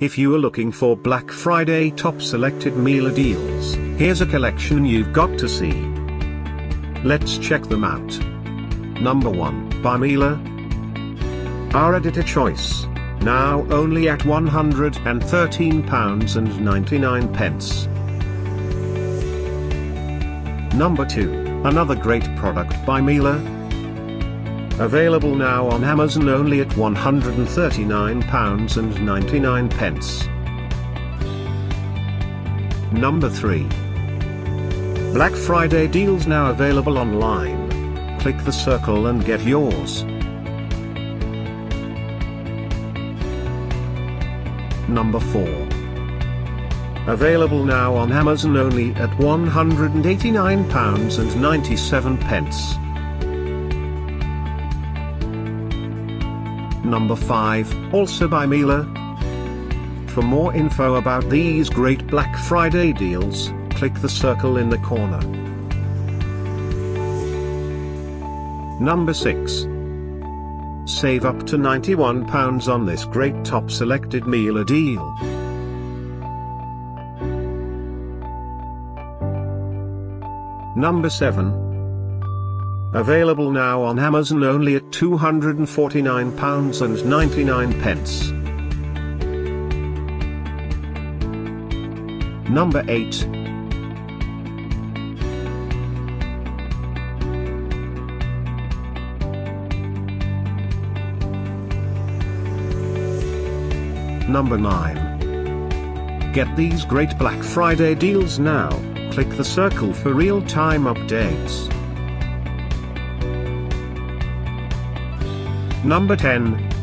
If you are looking for Black Friday top selected Miele deals, here's a collection you've got to see. Let's check them out. Number 1, by Miele. Our editor choice, now only at £113.99. Number 2, another great product by Miele. Available now on Amazon only at £139.99. Number 3. Black Friday deals now available online. Click the circle and get yours. Number 4. Available now on Amazon only at £189.97. Number 5, also by Miele. For more info about these great Black Friday deals, click the circle in the corner. Number 6. Save up to £91 on this great top selected Miele deal. Number 7. Available now on Amazon only at £249.99. Number 8. Number 9. Get these great Black Friday deals now, click the circle for real-time updates. Number 10.